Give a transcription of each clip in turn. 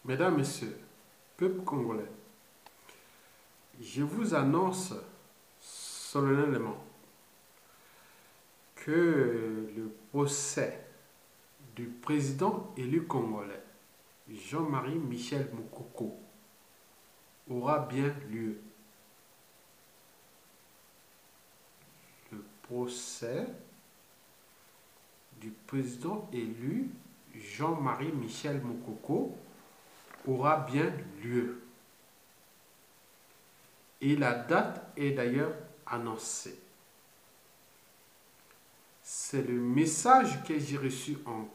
Mesdames, Messieurs, peuple congolais, je vous annonce solennellement que le procès du président élu congolais, Jean-Marie Michel Moukoko, aura bien lieu. Le procès du président élu, Jean-Marie Michel Moukoko, aura bien lieu. Et la date est d'ailleurs annoncée. C'est le message que j'ai reçu en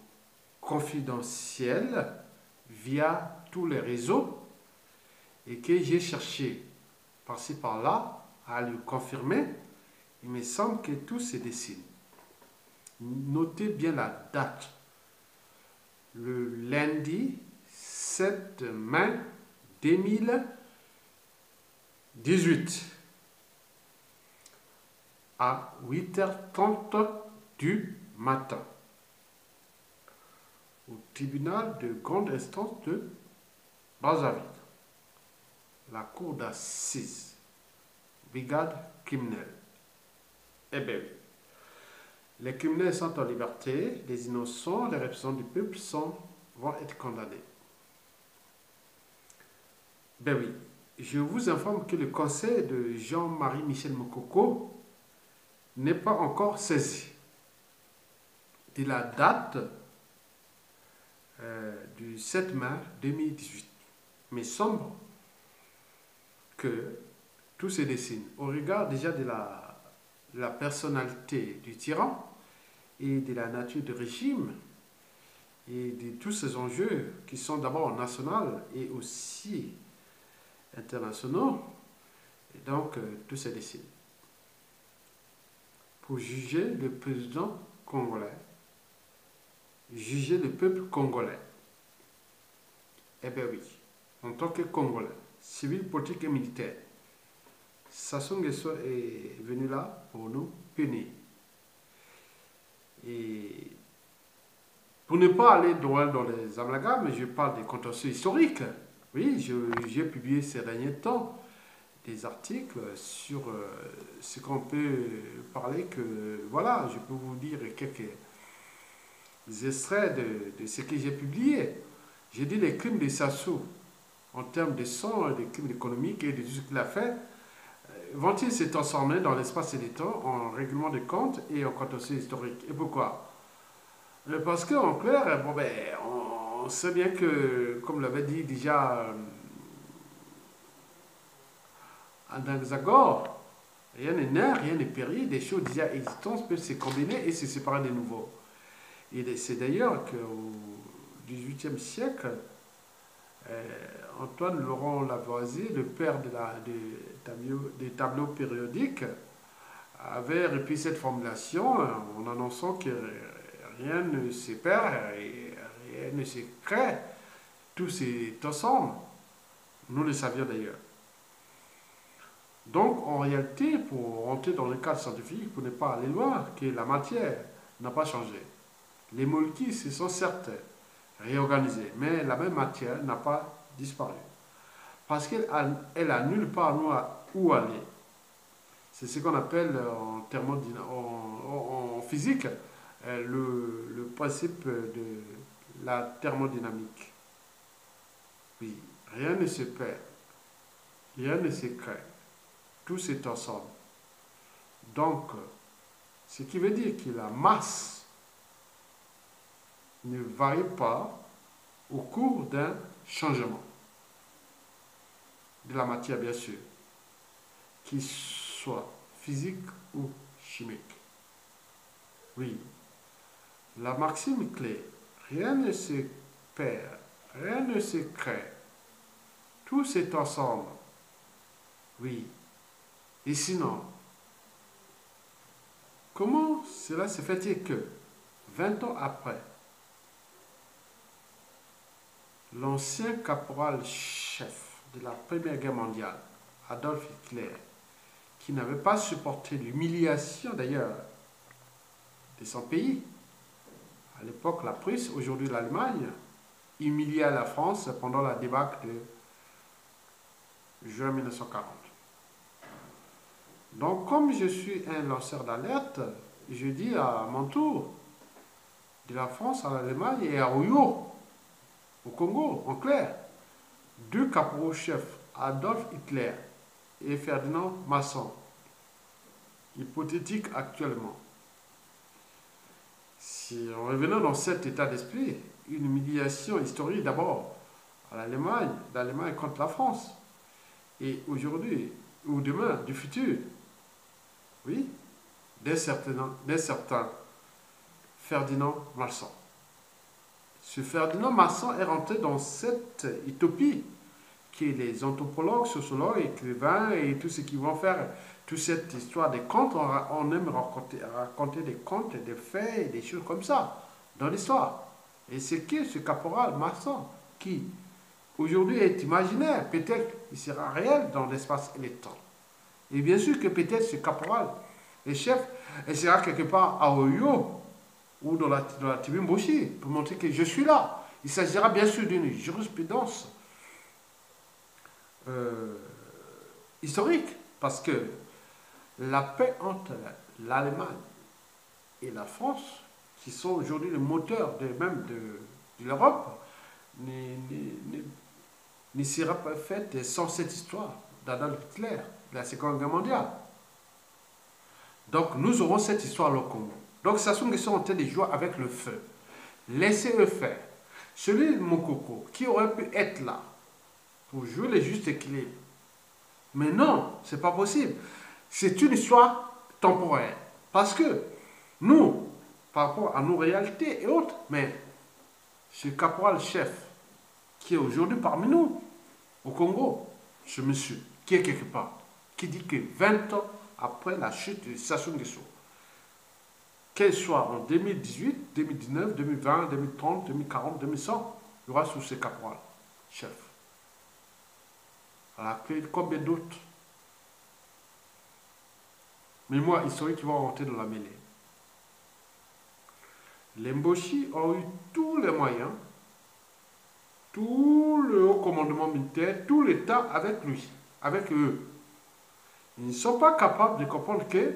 confidentiel via tous les réseaux et que j'ai cherché par-ci par-là à le confirmer. Il me semble que tout se dessine. Notez bien la date. Le lundi 7 mai 2018 à 8h30 du matin au tribunal de grande instance de Brazzaville, la cour d'assises, brigade criminelle. Eh bien oui, les criminels sont en liberté, les innocents, les représentants du peuple vont être condamnés. Ben oui, je vous informe que le conseil de Jean-Marie Michel Moukoko n'est pas encore saisi de la date du 7 mai 2018. Mais semble que tout se dessine au regard déjà de la personnalité du tyran et de la nature du régime et de tous ces enjeux qui sont d'abord nationaux et aussi internationaux. Et donc, tout se dessine. Pour juger le président congolais, juger le peuple congolais. Eh bien oui, en tant que Congolais, civil, politique et militaire, Sassou Nguesso est venu là pour nous punir. Et pour ne pas aller droit dans les amalgames, je parle des contentieux historiques. Oui, j'ai publié ces derniers temps des articles sur ce qu'on peut parler que, voilà, je peux vous dire quelques extraits de ce que j'ai publié. J'ai dit les crimes de Sassou en termes de sang, des crimes économiques et de tout ce qu'il a fait, vont-ils se transformer dans l'espace et le temps en règlement de compte et en contentieux historique? Et pourquoi? Parce qu'en clair, bon ben, on sait bien que, comme l'avait dit déjà Anaxagore, rien n'est né, rien n'est péri, des choses déjà existantes peuvent se combiner et se séparer de nouveau. Et c'est d'ailleurs qu'au XVIIIe siècle, Antoine Laurent Lavoisier, le père des tableaux périodiques, avait repris cette formulation en annonçant que rien ne se perd et rien ne se crée. Tout est ensemble. Nous le savions d'ailleurs. Donc, en réalité, pour rentrer dans le cadre scientifique, pour ne pas aller loin, que la matière n'a pas changé. Les molécules se sont certes réorganisées, mais la même matière n'a pas disparu. Parce qu'elle a nulle part où aller. C'est ce qu'on appelle en physique le principe de la thermodynamique. Oui, rien ne se perd, rien ne se crée, tout est ensemble. Donc, ce qui veut dire que la masse ne varie pas au cours d'un changement de la matière, bien sûr, qu'il soit physique ou chimique. Oui, la maxime clé, rien ne se perd, rien ne se crée, tout est ensemble. Oui, et sinon, comment cela se fait-il que, 20 ans après, l'ancien caporal-chef de la Première Guerre mondiale, Adolf Hitler, qui n'avait pas supporté l'humiliation d'ailleurs de son pays, à l'époque la Prusse, aujourd'hui l'Allemagne, humilié la France pendant la débâcle de juin 1940. Donc, comme je suis un lanceur d'alerte, je dis à mon tour, de la France à l'Allemagne et à Oyo, au Congo, en clair, deux caporaux-chefs, Adolf Hitler et Ferdinand Masson, hypothétiques actuellement. Si en revenant dans cet état d'esprit, une humiliation historique d'abord à l'Allemagne contre la France, et aujourd'hui ou demain, du futur, oui, d'un certain Ferdinand Masson. Ce Ferdinand Masson est rentré dans cette utopie que les anthropologues, sociologues, écrivains et tous ceux qui vont faire toute cette histoire des contes, on aime raconter des contes, des faits et des choses comme ça dans l'histoire. Et c'est qui ce caporal Masson qui aujourd'hui est imaginaire, peut-être il sera réel dans l'espace et le temps. Et bien sûr que peut-être ce caporal, le chef, il sera quelque part à Oyo ou dans la Tibimboshi pour montrer que je suis là. Il s'agira bien sûr d'une jurisprudence historique parce que la paix entre l'Allemagne et la France, qui sont aujourd'hui le moteur de l'Europe, ne sera pas faite sans cette histoire d'Adolf Hitler, de la Seconde Guerre mondiale. Donc nous aurons cette histoire au Congo. Donc Sassou Nguesso en train de jouer avec le feu. Laissez-le faire. Celui de Mokoko, qui aurait pu être là pour jouer le juste équilibre. Mais non, c'est pas possible. C'est une histoire temporaire. Parce que nous, par rapport à nos réalités et autres, mais ce caporal chef qui est aujourd'hui parmi nous, au Congo, ce monsieur qui est quelque part, qui dit que 20 ans après la chute de Sassou Nguesso, qu'elle soit en 2018, 2019, 2020, 2030, 2040, 2100, il y aura sous ces caporals chef. À la clé, combien d'autres mémoires historiques qui vont rentrer dans la mêlée. Les Mboshi ont eu tous les moyens, tout le haut commandement militaire, tout l'État avec lui, avec eux. Ils ne sont pas capables de comprendre que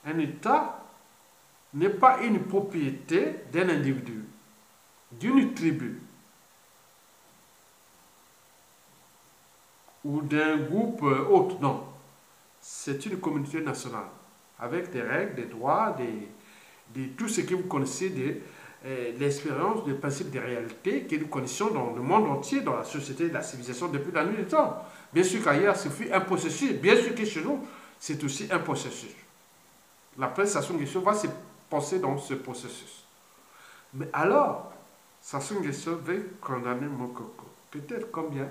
un État n'est pas une propriété d'un individu, d'une tribu ou d'un groupe autre. Non, c'est une communauté nationale avec des règles, des droits, tout ce que vous connaissez de l'expérience, des principes de réalité que nous connaissons dans le monde entier, dans la société, la civilisation depuis la nuit des temps. Bien sûr qu'ailleurs, ce fut un processus. Bien sûr que chez nous, c'est aussi un processus. La presse Sassou Nguesso va se penser dans ce processus. Mais alors, Sassou Nguesso veut condamner Mokoko. Peut-être combien?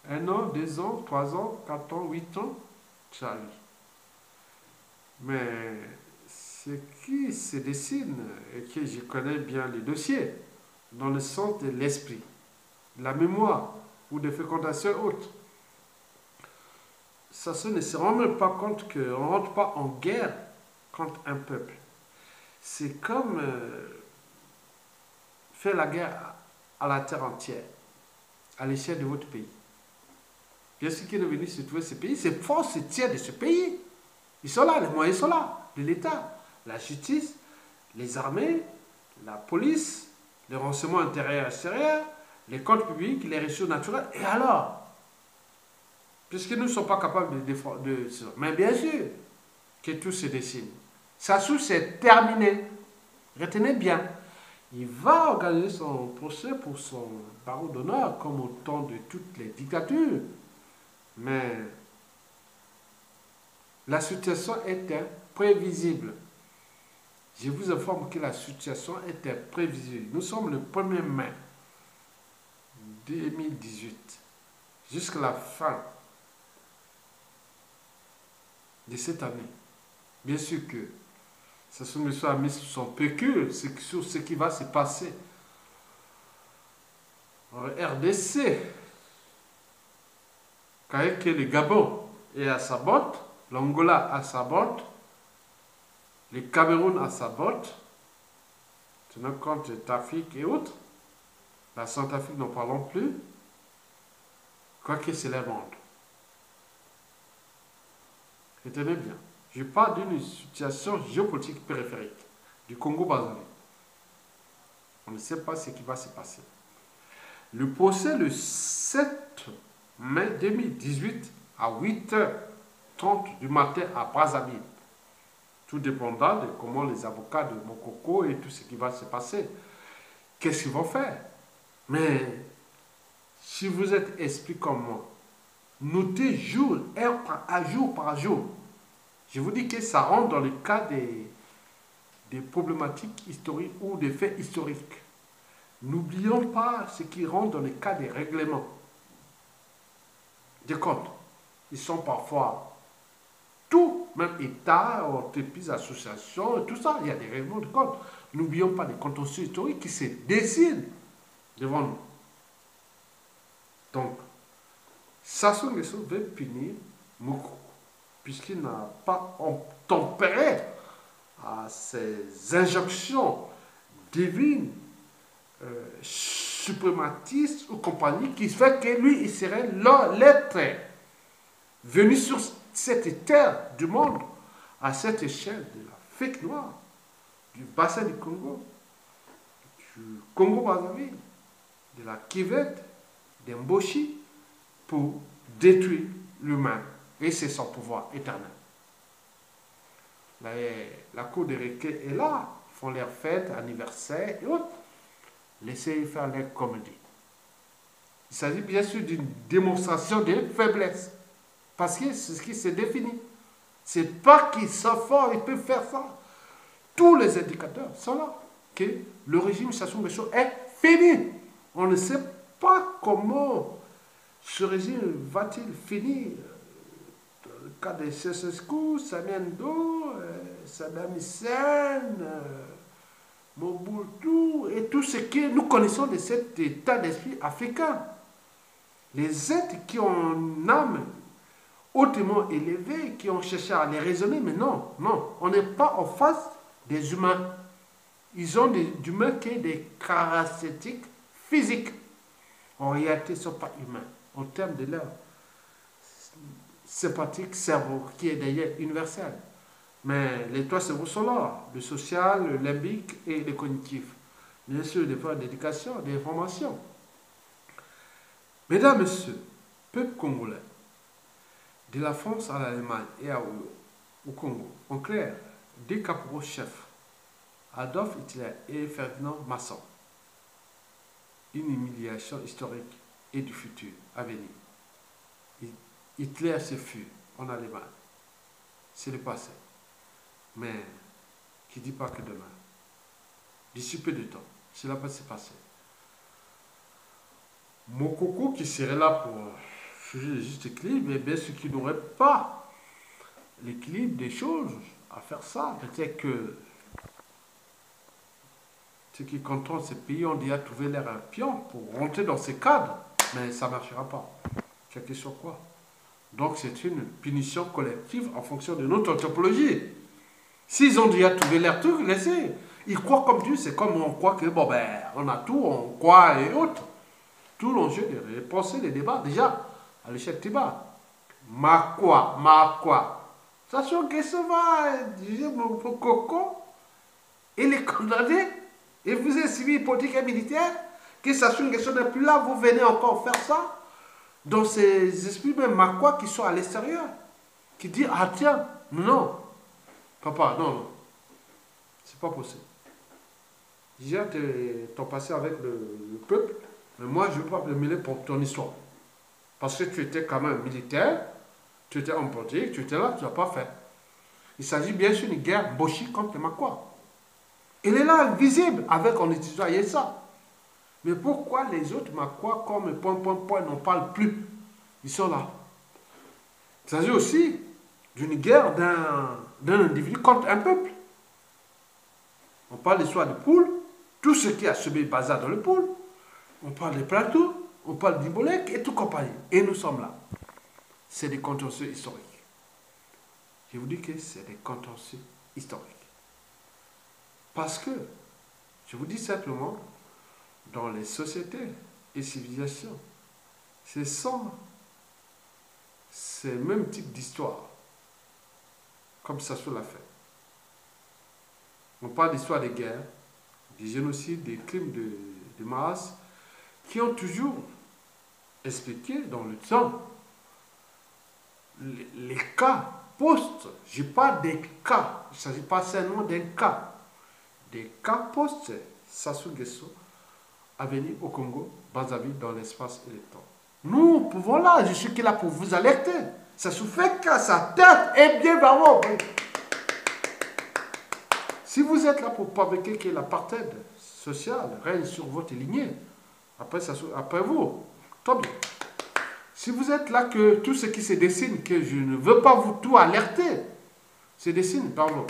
1 an, 2 ans, 3 ans, 4 ans, 8 ans? Charlie. Mais ce qui se dessine, et que je connais bien les dossiers, dans le sens de l'esprit, la mémoire ou de fécondation haute, ça ne se rend même pas compte qu'on ne rentre pas en guerre contre un peuple. C'est comme faire la guerre à la terre entière, à l'échelle de votre pays. Bien sûr qu'il est venu se trouver ce pays, c'est force se tient de ce pays. Ils sont là, les moyens sont là, de l'État, la justice, les armées, la police, les renseignements intérieurs et extérieurs, les comptes publics, les ressources naturelles. Et alors? Puisque nous ne sommes pas capables de défendre. Mais bien sûr que tout se dessine. Sassou, c'est terminé. Retenez bien. Il va organiser son procès pour son barreau d'honneur, comme au temps de toutes les dictatures. Mais la situation était prévisible. Je vous informe que la situation était prévisible. Nous sommes le 1er mai 2018. Jusqu'à la fin de cette année. Bien sûr que Sassou Nguesso a mis son pécule sur ce qui va se passer en RDC. Quand le Gabon est à sa botte, l'Angola à sa botte, le Cameroun à sa botte, tenant compte d'Afrique et autres, La Centrafrique, n'en parlons plus, quoique c'est le monde. Retenez bien, je parle d'une situation géopolitique périphérique du Congo-Brazzaville. On ne sait pas ce qui va se passer. Le procès le 7 mai 2018 à 8h30 du matin à Brazzaville. Tout dépendra de comment les avocats de Mokoko et tout ce qui va se passer. Qu'est-ce qu'ils vont faire? Mais si vous êtes esprit comme moi, notez jour, heure par jour. Je vous dis que ça rentre dans le cas des problématiques historiques ou des faits historiques. N'oublions pas ce qui rentre dans le cas des règlements des comptes. Ils sont parfois tout, même État, entreprises, associations, tout ça, il y a des règlements de comptes. N'oublions pas les contentieux historiques qui se dessinent devant nous. Donc, Sassou Nguesso veut punir Mokoko, puisqu'il n'a pas tempéré à ces injonctions divines, suprématistes ou compagnie, qui fait que lui, il serait l'être venu sur cette terre du monde, à cette échelle de l'Afrique noire, du bassin du Congo, du Congo-Brazzaville, de la Kivette, des Mboshi, pour détruire l'humain. Et c'est son pouvoir éternel. La cour des requêtes est là, font leurs fêtes, anniversaires et autres. Laissez faire les comédies. Il s'agit bien sûr d'une démonstration de faiblesse. Parce que c'est ce qui s'est défini. C'est pas qu'ils sont forts, ils peuvent faire ça. Tous les indicateurs sont là. Que le régime Sassou Nguesso est fini. On ne sait pas comment ce régime va-t-il finir. Dans le cas de Seseskou, Samiendo, Saddam Hussein, Mobutu et tout ce que nous connaissons de cet état d'esprit africain. Les êtres qui ont une âme hautement élevée, qui ont cherché à les raisonner, mais non, on n'est pas en face des humains. Ils ont d'humains qui ont des caractéristiques physiques. En réalité, ils ne sont pas humains, en termes de leur sympathique cerveau, qui est d'ailleurs universel. Mais les trois cerveaux sont là, le social, le limbique et le cognitif. Bien sûr, des fois d'éducation, d'information. Mesdames, Messieurs, peuple congolais, de la France à l'Allemagne et au Congo, en clair, deux caporaux chefs, Adolf Hitler et Ferdinand Masson. Une humiliation historique et du futur à venir. Hitler se fut en Allemagne. C'est le passé. Mais qui ne dit pas que demain, d'ici peu de temps, cela peut se passer. Mokoko qui serait là pour changer le juste équilibre, et bien ceux qui n'auraient pas l'équilibre des choses à faire ça, peut-être que ceux qui contrôlent ces pays ont déjà trouvé l'air un pion pour rentrer dans ces cadres, mais ça ne marchera pas. Quelle sur quoi? Donc c'est une punition collective en fonction de notre anthropologie. S'ils ont déjà trouvé leur truc, laissez. Ils croient comme Dieu, c'est comme on croit que, bon ben, on a tout, on croit et autres. Tout l'enjeu de repenser les débats, déjà, à l'échelle débat. Ma quoi. Sachant que ça va, disait mon coco, et les condamner, et vous êtes civil, politique et militaire, que Sassou Nguesso n'est plus là, vous venez encore faire ça. Dans ces esprits même Makwa qui sont à l'extérieur, qui disent, ah tiens, non, papa, non, c'est pas possible. Déjà, ton passé avec le peuple, mais moi, je ne veux pas me mêler pour ton histoire. Parce que tu étais quand même militaire, tu étais en politique, tu étais là, tu n'as pas fait. Il s'agit bien sûr d'une guerre Boshi contre les Makwa. Il est là, visible, avec on utilisant ça. Mais pourquoi les autres Makwa, comme point, n'en parlent plus? Ils sont là. Il s'agit aussi d'une guerre d'un individu contre un peuple. On parle d'histoire de poule, tout ce qui a semé le bazar dans le poule. On parle des plateaux, on parle d'Ibolek et tout compagnie. Et nous sommes là. C'est des contentieux historiques. Je vous dis que c'est des contentieux historiques. Parce que, je vous dis simplement, dans les sociétés et civilisations. C'est sans ce même type d'histoire, comme ça se l'a fait. On parle d'histoire des guerres, des génocides, des crimes de masse, qui ont toujours expliqué dans le temps les cas post. Je parle des cas, il ne s'agit pas seulement d'un cas. Des cas post Sassou Nguesso à venir au Congo, Brazzaville, dans l'espace et le temps. Nous pouvons là, je suis là pour vous alerter. Ça se fait que sa tête est bien vers vous. Si vous êtes là pour provoquer que l'apartheid social règne sur votre lignée, après vous, tant bien. Si vous êtes là que tout ce qui se dessine, que je ne veux pas vous tout alerter, se dessine, pardon.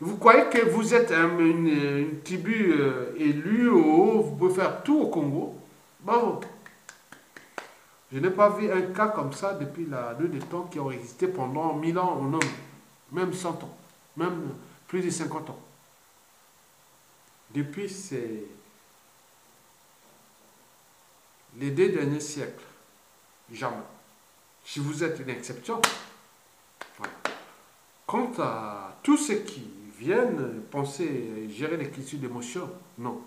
Vous croyez que vous êtes une tribu élue, vous pouvez faire tout au Congo? Bravo. Je n'ai pas vu un cas comme ça depuis la nuit des temps qui aurait existé pendant 1000 ans en homme, même 100 ans, même plus de 50 ans. Depuis les 2 derniers siècles, jamais. Si vous êtes une exception, voilà. Quant à tous ceux qui viennent penser gérer les cultures d'émotion, non.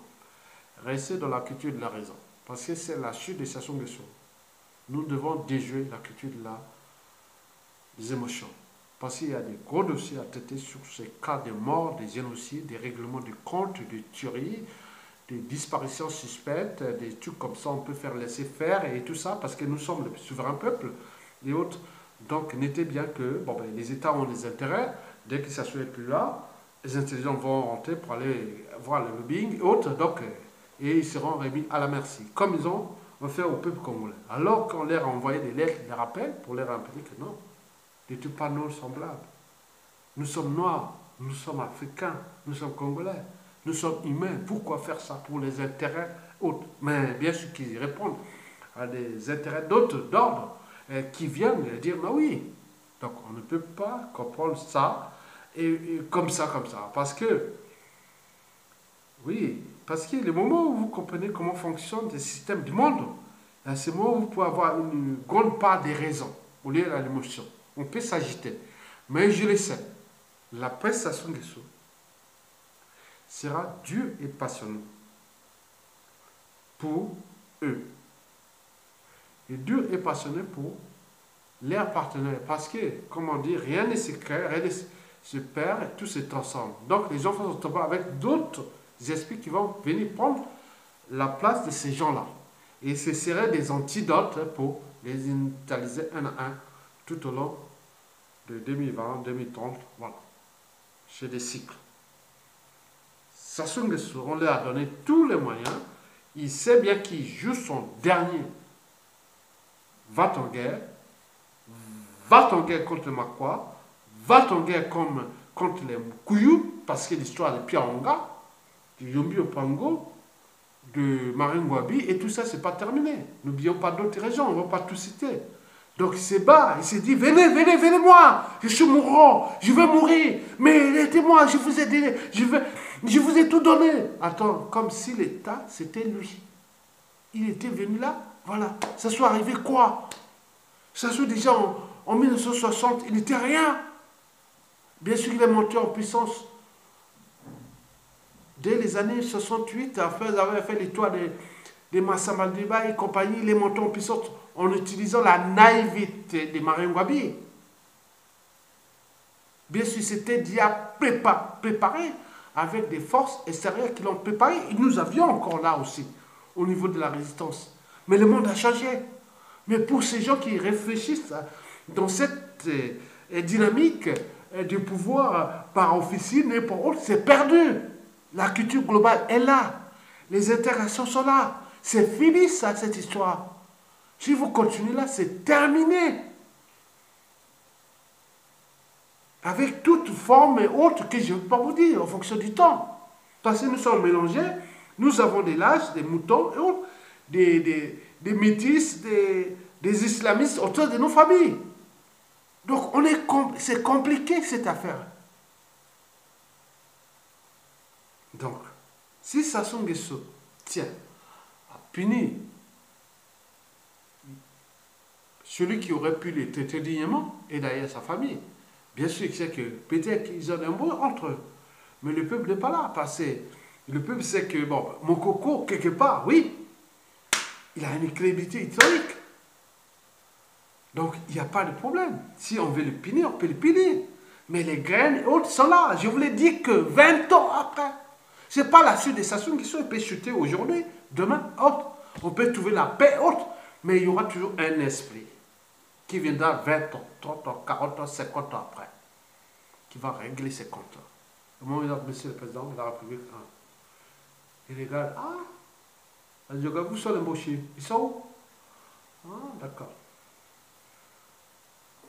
Restez dans la culture de la raison. Parce que c'est la chute de Sassou Nguesso. Nous devons déjouer la culture des émotions. Parce qu'il y a des gros dossiers à traiter sur ces cas de mort, des génocides, des règlements de compte, des tueries, des disparitions suspectes, des trucs comme ça, on peut faire laisser faire et tout ça, parce que nous sommes le souverain peuple et autres. Donc, notez bien que les États ont des intérêts. Dès que ça ne soit plus là, les intelligents vont rentrer pour aller voir le lobbying et autres. Donc, et ils seront remis à la merci, comme ils ont fait au peuple congolais. Alors qu'on leur a envoyé des lettres, des rappels, pour leur rappeler que non, n'était pas non semblables. Nous sommes noirs, nous sommes africains, nous sommes congolais, nous sommes humains. Pourquoi faire ça pour les intérêts autres? Mais bien sûr qu'ils répondent à des intérêts d'autres d'ordre qui viennent dire mais oui. Donc on ne peut pas comprendre ça et comme ça. Parce que, oui, parce que le moment où vous comprenez comment fonctionnent les systèmes du monde, à ce moment où vous pouvez avoir une grande part des raisons au lieu de l'émotion. On peut s'agiter. Mais je le sais, la presse Sassou Nguesso sera dur et passionnant pour eux. Et dur et passionné pour leurs partenaires. Parce que, comment dire, rien ne se crée, rien ne se perd, tout se transforme. Donc les gens vont se retrouver avec d'autres esprits qui vont venir prendre la place de ces gens-là. Et ce seraient des antidotes pour les initialiser un à un tout au long de 2020, 2030, voilà. C'est des cycles. Sassou Nguesso, on leur a donné tous les moyens. Il sait bien qu'il joue son dernier. Va-t-en guerre. Va-t-en guerre contre le Makwa. Va-t-en guerre contre les Kouyou, parce que l'histoire de Pierre Onga, de Yombi Opango, de Marine Ngouabi, et tout ça, c'est pas terminé. N'oublions pas d'autres régions, on ne va pas tout citer. Donc il se bat, il s'est dit, venez moi, je suis mourant, je vais mourir, mais aidez-moi, je vous ai donné, je vous ai tout donné. Attends, comme si l'État, c'était lui. Il était venu là, voilà. Ça soit arrivé quoi? Ça soit déjà en 1960, il n'était rien. Bien sûr, il est monté en puissance. Dès les années 68, après avoir fait l'histoire de Massa Madiba et compagnie, il est monté en puissance en utilisant la naïveté de Marine Ngouabi. Bien sûr, c'était déjà préparé avec des forces extérieures qui l'ont préparé. Et nous avions encore là aussi, au niveau de la résistance. Mais le monde a changé. Mais pour ces gens qui réfléchissent dans cette dynamique du pouvoir par officine et par autre, c'est perdu. La culture globale est là. Les interactions sont là. C'est fini ça, cette histoire. Si vous continuez là, c'est terminé. Avec toute forme et autre que je ne veux pas vous dire, en fonction du temps. Parce que nous sommes mélangés, nous avons des lâches, des moutons et autres, des métis, des islamistes autour de nos familles. Donc c'est compliqué cette affaire. Donc, si Sassou Nguesso tient punir celui qui aurait pu les traiter dignement, et d'ailleurs sa famille. Bien sûr, c'est que peut-être qu'ils ont un mot entre eux, mais le peuple n'est pas là, parce que le peuple sait que, bon, Mokoko, quelque part, oui, il a une crédibilité historique. Donc, il n'y a pas de problème. Si on veut le punir, on peut le punir. Mais les graines et autres sont là. Je vous l'ai dit que 20 ans après, ce n'est pas la suite des Sassou Nguesso, il peut chuter aujourd'hui, demain, autre. On peut trouver la paix, autre, mais il y aura toujours un esprit qui viendra 20 ans, 30 ans, 40 ans, 50 ans après, qui va régler ses comptes. Au moment où Monsieur le Président de la République, il regarde, les vous sont les mochis. Ils sont où? D'accord.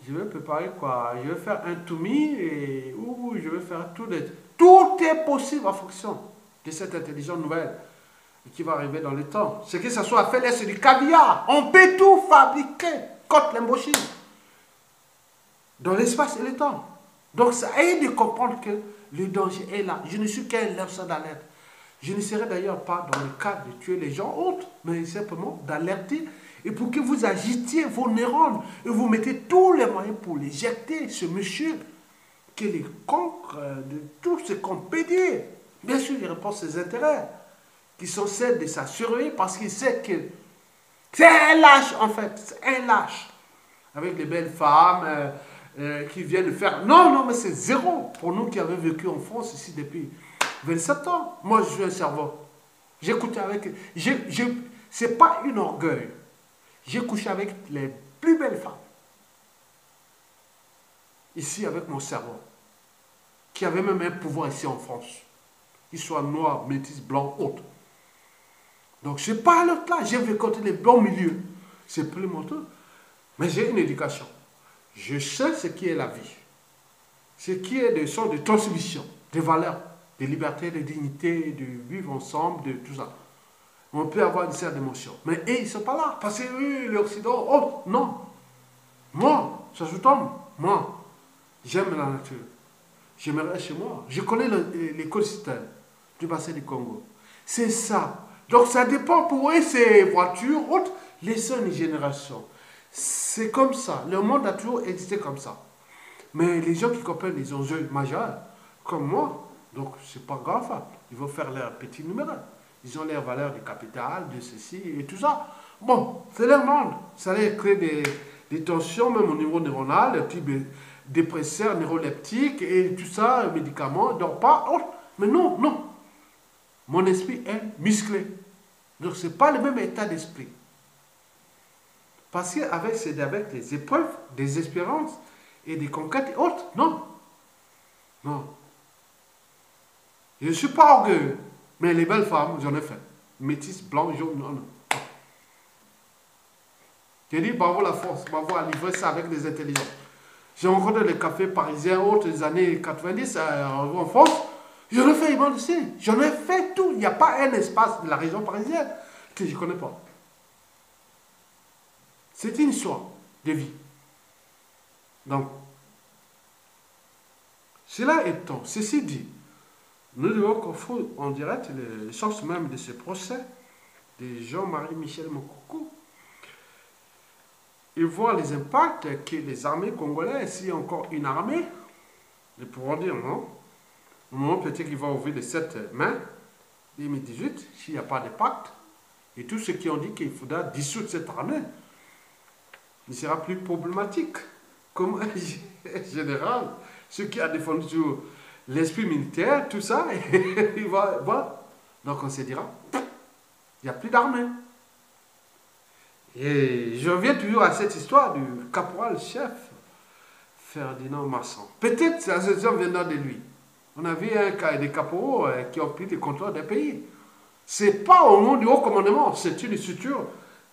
Je vais préparer quoi? Je vais faire un toumi et je vais faire tout. Tout est possible en fonction de cette intelligence nouvelle qui va arriver dans le temps. Ce que ce soit fait là, c'est du caviar. On peut tout fabriquer contre l'embauchie dans l'espace et le temps. Donc ça aide de comprendre que le danger est là. Je ne suis qu'un lanceur d'alerte. Je ne serai d'ailleurs pas dans le cadre de tuer les gens autres, mais simplement d'alerter et pour que vous agitiez vos neurones et vous mettez tous les moyens pour l'éjecter, ce monsieur, qui est contre de tout ce qu'on peut dire. Bien sûr, il répond ses intérêts, qui sont celles de s'assurer parce qu'il sait que c'est un lâche en fait, c'est un lâche. Avec les belles femmes qui viennent faire... Non, mais c'est zéro pour nous qui avons vécu en France ici depuis 27 ans. Moi, je suis un cerveau. J'écoute avec... C'est pas une orgueil. J'ai couché avec les plus belles femmes. Ici, avec mon cerveau. Qui avait même un pouvoir ici en France. Qu'ils soient noirs, métis, blancs, autres. Donc, je n'ai pas l'autre là. J'ai vécu les bons milieux. C'est plus mon tour. Mais j'ai une éducation. Je sais ce qui est la vie. Ce qui est des sortes de transmission, des valeurs, de liberté, de dignité, de vivre ensemble, de tout ça. On peut avoir une certaine émotion. Mais eux, ils ne sont pas là. Parce que l'Occident, non. Moi, ça se tombe. Moi, j'aime la nature. J'aimerais chez moi. Je connais l'écosystème du bassin du Congo. C'est ça. Donc ça dépend pour eux, ces voitures, autres, les seules générations. C'est comme ça. Le monde a toujours existé comme ça. Mais les gens qui comprennent les enjeux majeurs, comme moi, donc c'est pas grave. Ils vont faire leur petit numéro. Ils ont leurs valeurs de capital, de ceci et tout ça. Bon, c'est leur monde. Ça les crée des tensions, même au niveau neuronal, le type de dépresseurs neuroleptiques et tout ça, médicaments, donc pas. Mais non. Mon esprit est musclé. Donc ce n'est pas le même état d'esprit. Parce qu'avec avec les épreuves, des espérances et des conquêtes et autres, non. Je ne suis pas orgueilleux. Mais les belles femmes, j'en ai fait. Métis, blanc, jaune, non. J'ai dit bravo la force, bravo à livrer ça avec des intelligents. J'ai rencontré les cafés parisiens autres des années 90 en France. J'en ai fait immense. J'en ai fait tout. Il n'y a pas un espace de la région parisienne que je ne connais pas. C'est une histoire de vie. Donc, cela étant, ceci dit, nous devons confondre en direct les sources même de ce procès de Jean-Marie Michel Mokoko et voir les impacts que les armées congolaises, s'il y a encore une armée, ils pourront dire non. Au moment peut-être qu'il va ouvrir le 7 mai 2018, s'il n'y a pas de pacte, et tous ceux qui ont dit qu'il faudra dissoudre cette armée, ne sera plus problématique. Comme un général, ceux qui a défendu l'esprit militaire, tout ça, il va voir. Donc on se dira, il n'y a plus d'armée. Et je reviens toujours à cette histoire du caporal-chef Ferdinand Masson. Peut-être que c'est un venant de lui. On a vu des caporaux qui ont pris le contrôle des pays. Ce n'est pas au nom du haut commandement, c'est une structure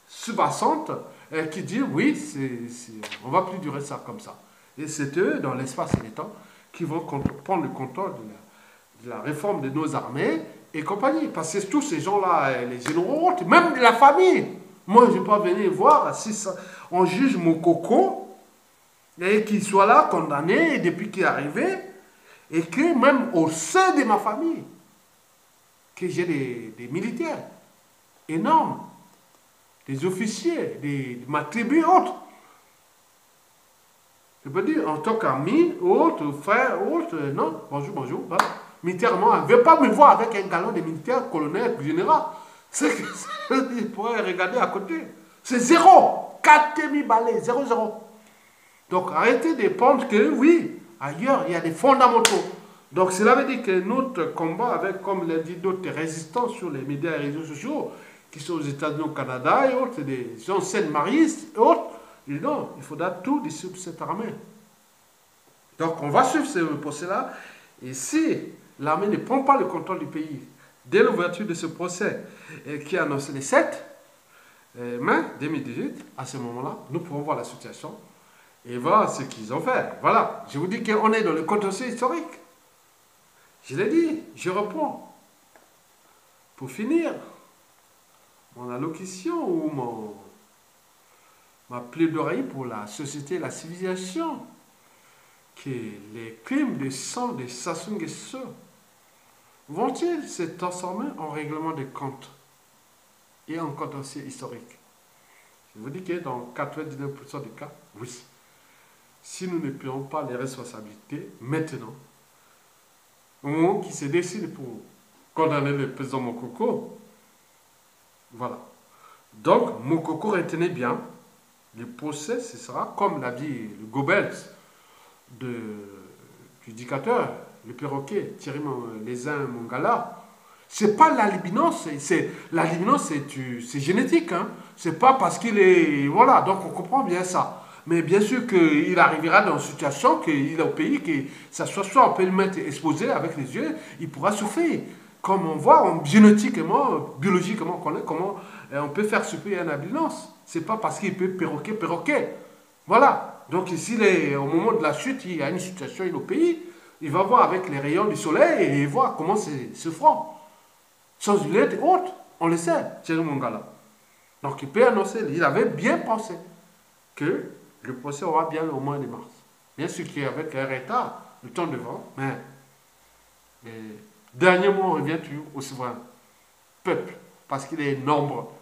sous-bassante qui dit oui, on ne va plus durer ça comme ça. Et c'est eux, dans l'espace et le temps, qui vont prendre le contrôle de la réforme de nos armées et compagnie. Parce que tous ces gens-là, les généraux, même de la famille. Moi, je ne vais pas venir voir si on juge Mokoko et qu'il soit là condamné depuis qu'il est arrivé et que même au sein de ma famille, que j'ai des militaires énormes des officiers, de ma tribu et autres. Je peux dire, en tant qu'ami, autres, frère, autres, non, bonjour, bonjour. Voilà. Militairement, elle ne veut pas me voir avec un galon de militaire, colonel, général. C'est que, il pourrait regarder à côté. C'est zéro. 4000 balais, 0-0. Donc arrêtez de penser que oui, ailleurs, il y a des fondamentaux. Donc cela veut dire que notre combat avec, comme l'a dit d'autres résistants sur les médias et réseaux sociaux, qui sont aux États-Unis, au Canada et autres, des anciennes maristes et autres, ils disent non, il faudra tout dissoudre cette armée. Donc on va suivre ce procès-là. Et si l'armée ne prend pas le contrôle du pays dès l'ouverture de ce procès, qui est annoncé le 7 mai 2018, à ce moment-là, nous pourrons voir la situation et voir ce qu'ils ont fait. Voilà, je vous dis qu'on est dans le contentieux historique. Je l'ai dit, je reprends. Pour finir, mon allocution ou ma plaidoirie pour la société et la civilisation, que les crimes de sang de Sassou Nguesso vont-ils se transformer en règlement de comptes et en contentieux historique? Je vous dis que dans 99% des cas, oui. Si nous ne prenons pas les responsabilités maintenant, au moment qui se décide pour condamner le président Mokoko, voilà. Donc, Mokoko, retenez bien, le procès, ce sera, comme l'a dit le Goebbels, du dictateur, le perroquet, Thierry Lézin Mongala. C'est pas l'albinos, l'albinos c'est génétique, hein. C'est pas parce qu'il est, voilà, donc on comprend bien ça. Mais bien sûr qu'il arrivera dans une situation qu'il est au pays, que ça soit on peut le mettre exposé avec les yeux, il pourra souffrir. Comme on voit, génétiquement, biologiquement, on connaît comment on peut faire souffrir un albinos. C'est pas parce qu'il peut perroquet. Voilà. Donc ici, au moment de la chute, il y a une situation au pays, il va voir avec les rayons du soleil et il voit comment c'est souffrant. Sans lunettes et autres, on le sait, Thierry Mongala. Donc il peut annoncer, il avait bien pensé que le procès aura bien au mois de mars. Bien sûr qu'il y avait un retard, le temps devant, mais dernièrement, on revient toujours au souverain peuple, parce qu'il est nombre,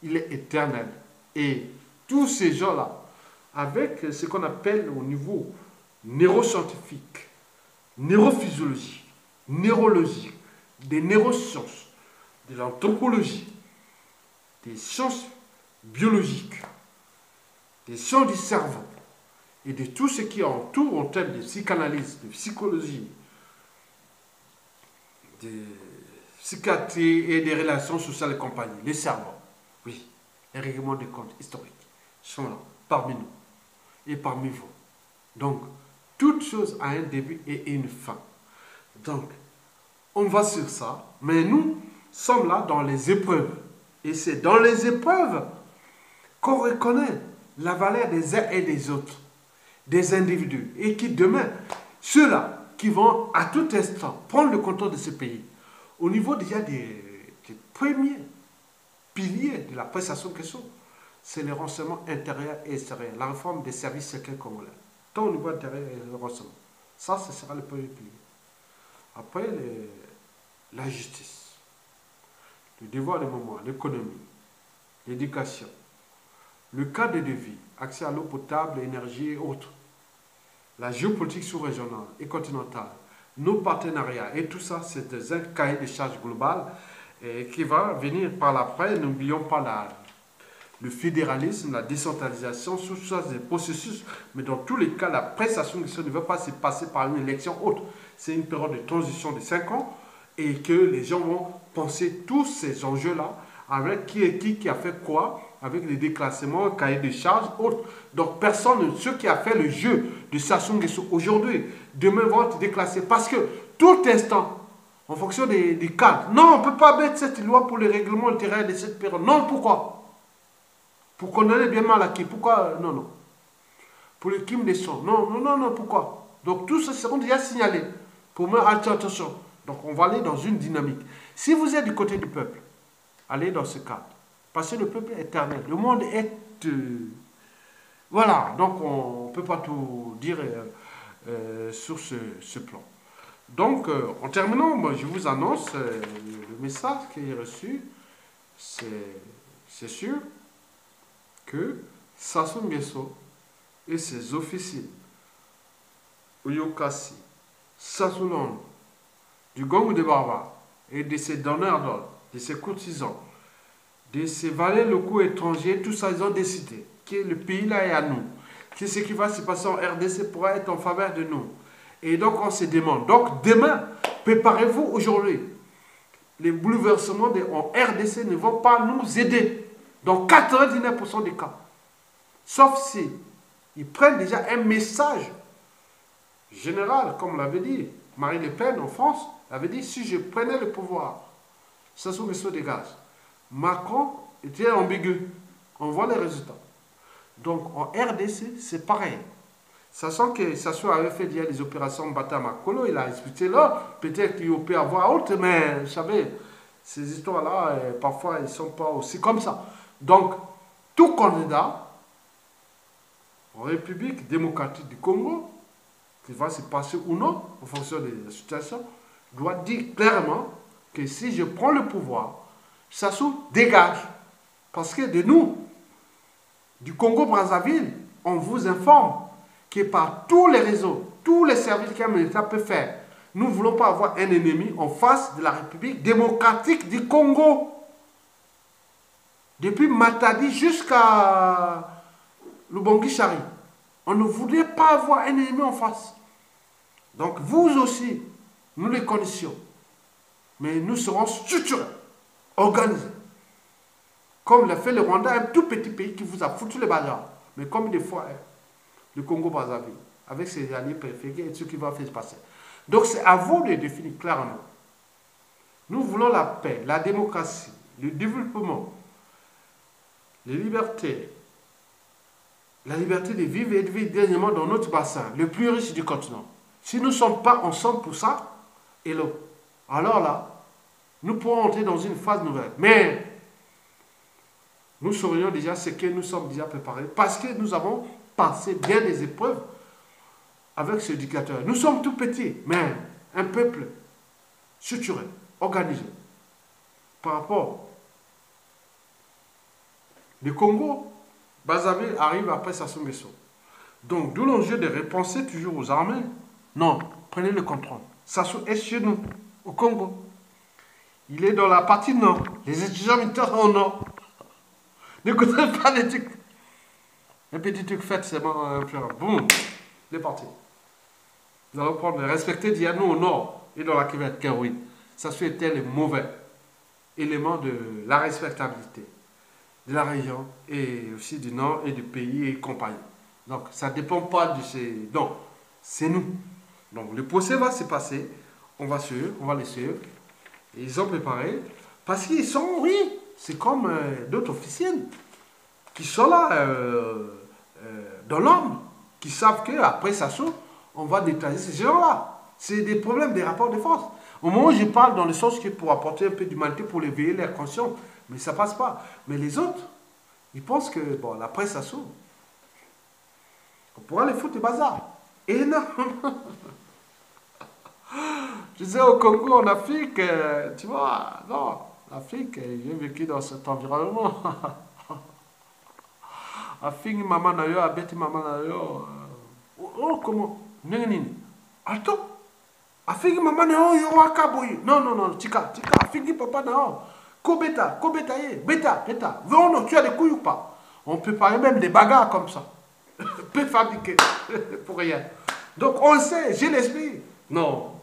il est éternel. Et tous ces gens-là, avec ce qu'on appelle au niveau neuroscientifique, neurophysiologique, neurologique, des neurosciences, de l'anthropologie, des sciences biologiques, des sciences du cerveau et de tout ce qui entoure en termes de psychanalyse, de psychologie, de psychiatrie et des relations sociales et compagnie, les cerveaux, oui, les règlements de comptes historiques sont là, parmi nous et parmi vous. Donc, toute chose a un début et une fin. Donc, on va sur ça, mais nous sommes là dans les épreuves. Et c'est dans les épreuves qu'on reconnaît la valeur des uns et des autres, des individus. Et qui demain, ceux-là qui vont à tout instant prendre le contrôle de ce pays, au niveau déjà des premiers piliers de la prestation que sont, c'est le renseignement intérieur et extérieur, la réforme des services secrets congolais, tant au niveau intérieur et le renseignement. Ça, ce sera le premier pilier. Après, la justice, le devoir de mémoire, l'économie, l'éducation, le cadre de vie, accès à l'eau potable, l'énergie et autres, la géopolitique sous-régionale et continentale, nos partenariats et tout ça, c'est un cahier de charges global qui va venir par l'après. N'oublions pas le fédéralisme, la décentralisation, tout ça, des processus, mais dans tous les cas, la prestation ne va pas se passer par une élection autre. C'est une période de transition de 5 ans et que les gens vont penser tous ces enjeux-là avec qui a fait quoi, avec les déclassements, cahiers de charges, autres. Donc personne, ceux qui a fait le jeu de Sassou Nguesso aujourd'hui, demain vont être déclassés parce que tout instant, en fonction des cadres, non, on ne peut pas mettre cette loi pour le règlement intérieur de cette période. Non, pourquoi? Pour condamner bien mal à qui? Pourquoi? Non, non. Pour le crime des sangs. Non, non, non, non, pourquoi? Donc tout ça seront déjà signalés. Pour moi, attention. Donc on va aller dans une dynamique. Si vous êtes du côté du peuple, allez dans ce cadre. Parce que le peuple est éternel. Le monde est... voilà, donc on ne peut pas tout dire sur ce plan. Donc, en terminant, moi, je vous annonce le message que j'ai reçu. C'est c'est sûr que Sassou Nguesso et ses officines, Oyokasi, Sassoulon, du Gong de Barbares et de ses donneurs d'ordre, de ses courtisans, de ces valets locaux étrangers, tout ça, ils ont décidé que le pays là est à nous, que ce qui va se passer en RDC pourra être en faveur de nous. Et donc, on se demande. Donc, demain, préparez-vous aujourd'hui. Les bouleversements en RDC ne vont pas nous aider dans 99% des cas. Sauf si ils prennent déjà un message général, comme l'avait dit Marine Le Pen en France, avait dit si je prenais le pouvoir, Sassou Nguesso dégage. Macron était ambigu. On voit les résultats. Donc en RDC, c'est pareil. Sachant que Sassou avait fait déjà des opérations Bata-Makolo, il a expliqué là, peut-être qu'il peut avoir autre, mais vous savez, ces histoires-là, parfois, elles ne sont pas aussi comme ça. Donc, tout candidat en République démocratique du Congo, qui va se passer ou non, en fonction de la situation, doit dire clairement que si je prends le pouvoir, Sassou dégage. Parce que de nous, du Congo-Brazzaville, on vous informe que par tous les réseaux, tous les services qu'un État peut faire, nous ne voulons pas avoir un ennemi en face de la République démocratique du Congo. Depuis Matadi jusqu'à Lubangui-Chari, on ne voulait pas avoir un ennemi en face. Donc vous aussi, nous les connaissions. Mais nous serons structurés, organisés. Comme l'a fait le Rwanda, un tout petit pays qui vous a foutu les bazars. Mais comme des fois, le Congo-Brazzaville, avec ses alliés préférés et ce qui va faire se passer. Donc c'est à vous de définir clairement. Nous voulons la paix, la démocratie, le développement, les libertés, la liberté de vivre et de vivre dignement dans notre bassin, le plus riche du continent. Si nous ne sommes pas ensemble pour ça, alors là, nous pourrons entrer dans une phase nouvelle. Mais nous saurions déjà ce que nous sommes déjà préparés parce que nous avons passé bien des épreuves avec ce dictateur. Nous sommes tout petits, mais un peuple structuré, organisé. Par rapport le Congo, Brazzaville arrive après Sassou Nguesso. Donc, d'où l'enjeu de repenser toujours aux armées. Non, prenez le contrôle. Sassou est chez nous, au Congo. Il est dans la partie nord. Les étudiants militaires sont au nord. N'écoutez pas les trucs. Un petit truc fait, c'est bon. Boum, il est parti. Nous allons prendre, respecter Diano au nord et dans la cuvette, car oui, Sassou était le mauvais élément de la respectabilité de la région et aussi du nord et du pays et compagnie. Donc, ça ne dépend pas de ces... Non, c'est nous. Donc, le procès va se passer. On va les suivre. Et ils ont préparé. Parce qu'ils sont, oui, c'est comme d'autres officiels qui sont là dans l'ombre, qui savent qu'après Sassou, on va détailler ces gens-là. C'est des problèmes des rapports de force. Au moment où je parle dans le sens que pour apporter un peu d'humanité, pour éveiller leur conscience, mais ça passe pas. Mais les autres, ils pensent que, bon, la presse Sassou, on pourra les foutre des bazar. Et non. Je disais au Congo, en Afrique, tu vois, non, l'Afrique, j'ai vécu dans cet environnement. Afing maman na yo, abeti maman na yo. Oh, comment? Nini. Attends. Afing maman na yo, yo akaboyi. Non, non, non, tika, afing papa na yo. Kobeta, beta. Non, tu as des couilles ou pas? On peut parler même des bagarres comme ça. Peut fabriquer pour rien. Donc on sait, j'ai l'esprit. Non.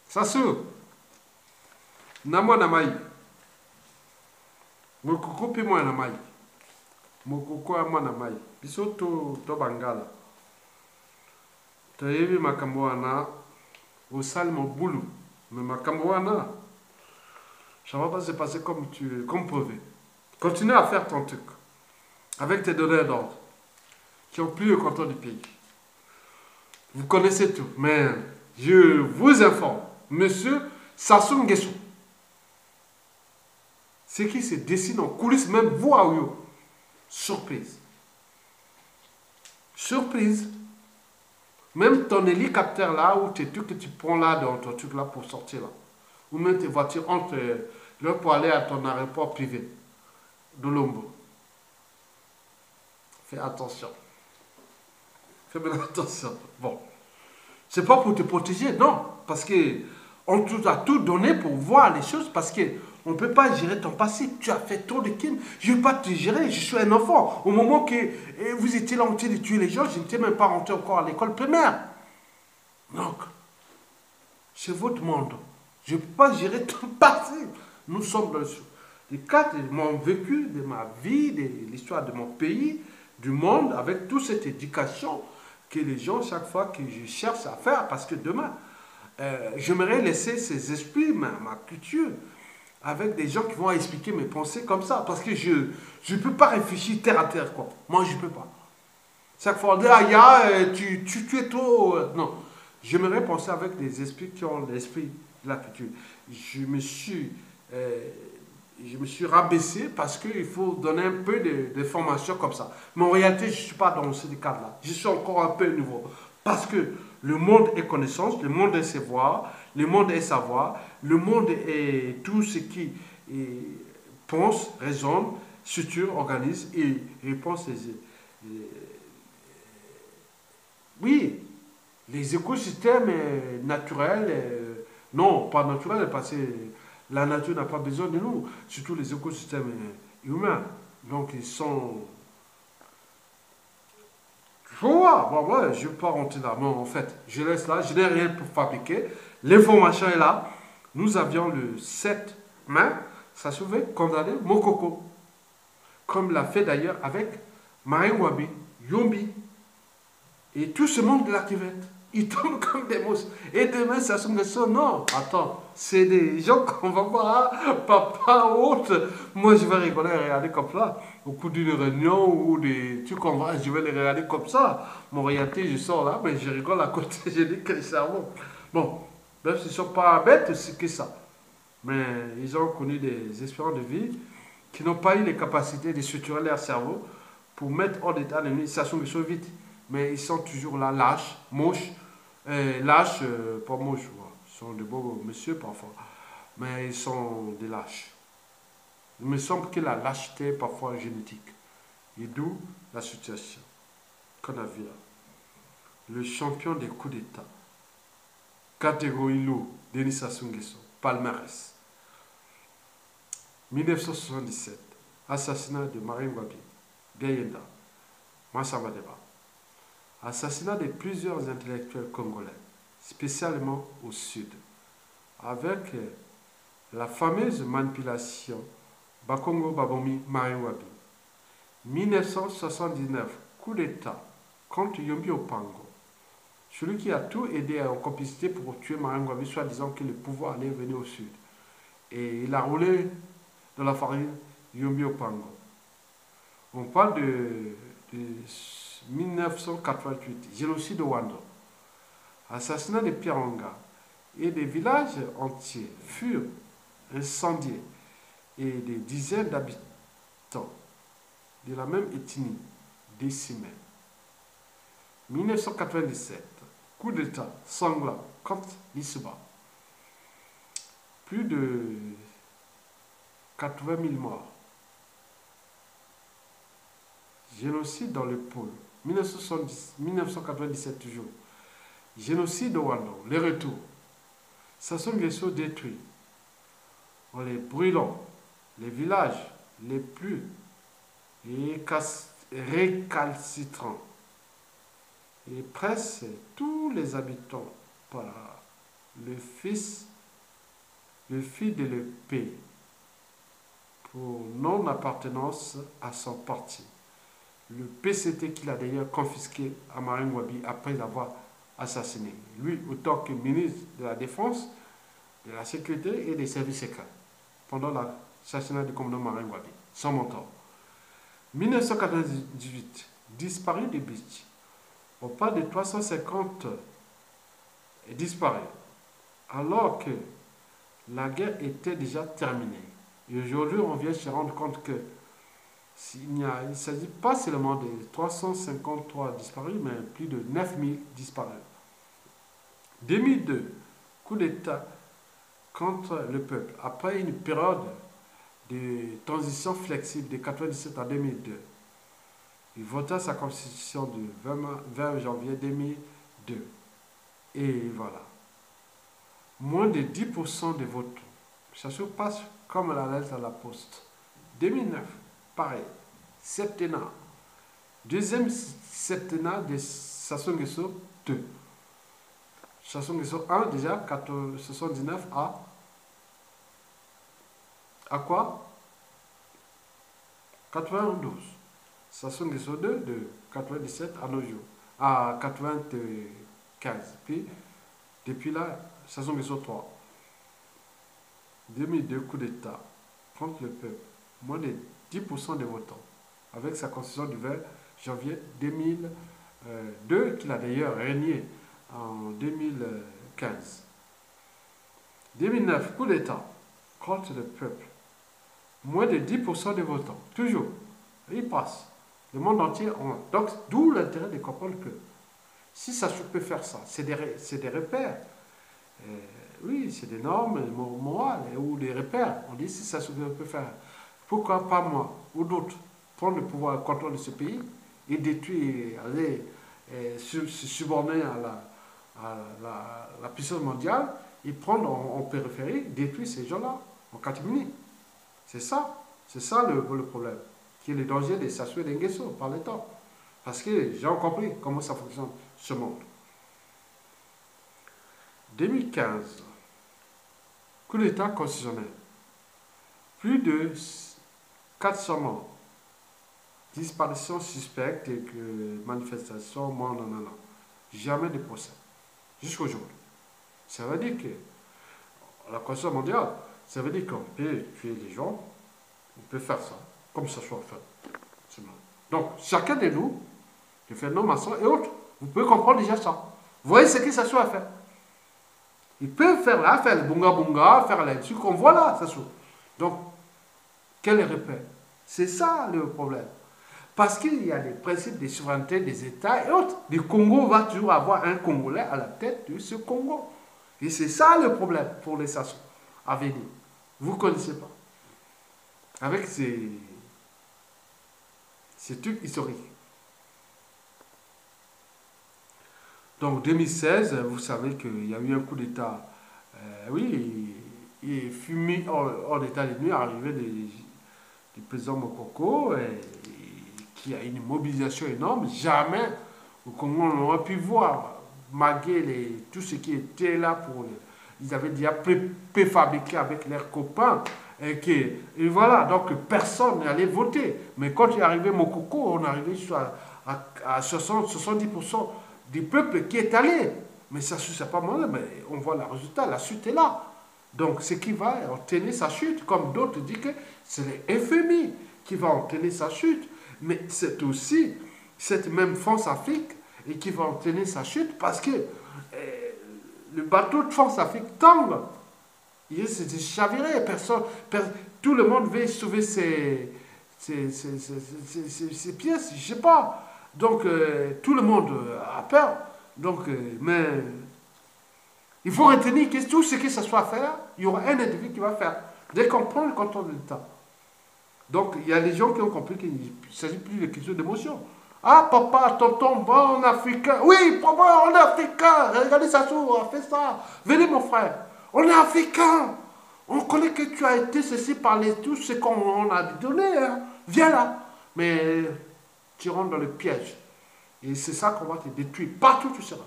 Sassou. Namwa namai. Mokoko pe moi namai. Mokoko amwa namai. Biso to bangala. Tayebi makambo wana. Osal mo boulou. Mais makambo wana. Ça ne va pas se passer comme prévu. Continue à faire ton truc. Avec tes donneurs d'ordre. Qui ont plus le contrôle du pays. Vous connaissez tout. Mais je vous informe. Monsieur Sassou Nguesso. Ce qui se dessine en coulisses, même vous à Oyo. Surprise. Surprise. Même ton hélicoptère là, ou tes trucs que tu prends là dans ton truc là pour sortir là. Ou même tes voitures entre là pour aller à ton aéroport privé. de Lombo. Fais attention. Fais bien attention. Bon. C'est pas pour te protéger, non. Parce que on t'a tout donné pour voir les choses. Parce que on ne peut pas gérer ton passé. Tu as fait trop de crimes. Je ne veux pas te gérer. Je suis un enfant. Au moment que vous étiez là en train de tuer les gens, je n'étais même pas rentré encore à l'école primaire. Donc, c'est votre monde. Je ne peux pas gérer ton passé. Nous sommes dans le cadre de mon vécu, de ma vie, de l'histoire de mon pays, du monde, avec toute cette éducation que les gens, chaque fois que je cherche à faire, parce que demain, j'aimerais laisser ces esprits, ma culture, avec des gens qui vont expliquer mes pensées comme ça, parce que je ne peux pas réfléchir terre à terre, quoi. Moi, je ne peux pas. Chaque fois, on dit, tu es trop... non, j'aimerais penser avec des esprits qui ont l'esprit de la culture. Je me suis... euh, je me suis rabaissé parce qu'il faut donner un peu de formation comme ça. Mais en réalité, je ne suis pas dans ce cadre-là. Je suis encore un peu nouveau. Parce que le monde est connaissance, le monde est savoir, le monde est savoir, le monde est tout ce qui pense, raisonne, structure, organise et pense oui, les écosystèmes naturels, non, pas naturels, parce que la nature n'a pas besoin de nous, surtout les écosystèmes humains. Donc ils sont... Il faut voir, bon, ouais, je ne vais pas rentrer là, mais en fait, je laisse là, je n'ai rien pour fabriquer. L'information est là. Nous avions le 7 mai, ça se fait condamner Mokoko, comme l'a fait d'ailleurs avec Marine Wabi, Yombi, et tout ce monde de la cuvette. Ils tombent comme des mousses. Et demain, ça se met ça. Non, attends, c'est des gens qu'on va voir, papa ou autre. Moi, je vais rigoler et regarder comme ça. Au cours d'une réunion ou des trucs qu'on va, je vais les regarder comme ça. Mon réalité, je sors là, mais je rigole à côté. Je dis que le cerveau. Bon, même s'ils ne sont pas bêtes, c'est que ça. Mais ils ont connu des espérances de vie qui n'ont pas eu les capacités de structurer leur cerveau pour mettre hors d'état l'ennemi. Ça se met vite. Mais ils sont toujours là, lâches, moches. Lâches, pas moches, ils sont de beaux messieurs parfois, mais ils sont des lâches. Il me semble que la lâcheté est parfois génétique. Et d'où la situation qu'on a vue là. Le champion des coups d'État, catégorie lourd, Denis Sassou Nguesso, palmarès. 1977, assassinat de Marine Wabi, Gayenda, Massamba Deba. Assassinat de plusieurs intellectuels congolais, spécialement au sud, avec la fameuse manipulation Bakongo Babomi Marine Wabi. 1979, coup d'État contre Yombi Opango, celui qui a tout aidé en complicité pour tuer Marine Wabi, soit disant que le pouvoir allait venir au sud. Et il a roulé dans la farine Yombi Opango. On parle de 1988, génocide au Rwanda, assassinat de Pierre Anga, et des villages entiers furent incendiés et des dizaines d'habitants de la même ethnie décimés. 1997, coup d'État sanglant contre l'Issouma. Plus de 80 000 morts. Génocide dans le pôle. 1997 toujours. Génocide au Rwanda. Les retours. Sassou Nguesso détruit. En les brûlant. Les villages les plus récalcitrants. Et presque tous les habitants par le fils de l'épée pour non-appartenance à son parti. Le PCT qu'il a d'ailleurs confisqué à Marine Wabi après l'avoir assassiné. Lui, autant que ministre de la Défense, de la Sécurité et des Services secrets, pendant l'assassinat du commandant Marine Wabi, son mentor. 1998, disparu de Beach. On parle de 350 disparus, alors que la guerre était déjà terminée. Et aujourd'hui, on vient se rendre compte que il ne s'agit pas seulement de 353 disparus, mais plus de 9000 disparus. 2002, coup d'État contre le peuple. Après une période de transition flexible de 1997 à 2002. Il vota sa constitution du 20 janvier 2002. Et voilà. Moins de 10% des votes. Ça se passe comme la lettre à la poste. 2009, pareil. Septennat. Deuxième septennat de Sassou Nguesso 2. Sassou Nguesso 1, déjà, 79 à quoi 92. Sassou Nguesso 2 de 97 à nos jours. À 95. Puis, depuis là, Sassou Nguesso 3. 2002, coup d'État contre le peuple. Moins de 10% des votants. Avec sa constitution du 20 janvier 2002, qu'il a d'ailleurs régné en 2015. 2009, coup d'État contre le peuple. Moins de 10% des votants. Toujours. Il passe. Le monde entier en. Donc, d'où l'intérêt de comprendre que si ça peut faire ça, c'est des repères. Oui, c'est des normes morales ou des repères. On dit si ça peut faire, pourquoi pas moi ou d'autres prendre le pouvoir, le contrôle de ce pays et détruire, aller se subordonner à la puissance mondiale et prendre en périphérie, détruire ces gens-là en catimini. C'est ça le problème, qui est le danger des Sassou et des Nguesso par le temps. Parce que les gens ont compris comment ça fonctionne ce monde. 2015, coup d'État constitutionnel. Plus de 400 morts. Disparition suspecte et que manifestation, mort, non. Jamais de procès. Jusqu'au jour. Ça veut dire que la Constitution mondiale, ça veut dire qu'on peut tuer les gens, on peut faire ça, comme ça soit fait. Donc, chacun de nous, de faire non-maçons et autres, vous pouvez comprendre déjà ça. Vous voyez ce que ça soit à faire. Ils peuvent faire le bunga, faire les trucs qu'on voit là, ça soit. Donc, quel repère? C'est ça le problème. Parce qu'il y a des principes de souveraineté des États et autres. Le Congo va toujours avoir un Congolais à la tête de ce Congo. Et c'est ça le problème pour les Sassou à venir. Vous ne connaissez pas. Avec ces trucs historiques. Donc 2016, vous savez qu'il y a eu un coup d'État. Oui, il fut mis hors d'état de nuit, arrivé du président Mokoko, qui a une mobilisation énorme. Jamais au Congo on n'aurait pu voir, malgré tout ce qui était là pour. Ils avaient déjà préfabriqué avec leurs copains. Et voilà, donc personne n'allait voter. Mais quand il est arrivé Mokoko, on est arrivé à 60-70% du peuple qui est allé. Mais ça ne suffit pas mal, mais on voit le résultat, la chute est là. Donc ce qui va entraîner sa chute, comme d'autres disent que c'est les FMI qui va entraîner sa chute. Mais c'est aussi cette même France-Afrique et qui va entraîner sa chute parce que le bateau de France-Afrique tangue. Il s'est chaviré, tout le monde veut sauver ses pièces, je ne sais pas. Donc tout le monde a peur. Donc, mais il faut retenir que tout ce que ça soit à faire, il y aura un individu qui va faire. Dès qu'on prend le contrôle de l'État. Donc, il y a des gens qui ont compris qu'il ne s'agit plus de question d'émotion. Ah, papa, tonton, bon, on est africain. Oui, papa, on est africain. Regardez ça, on a fait ça. Venez, mon frère. On est africain. On connaît que tu as été ceci par tout ce qu'on a donné. Hein. Viens là. Mais tu rentres dans le piège. Et c'est ça qu'on va te détruire. Partout tu seras.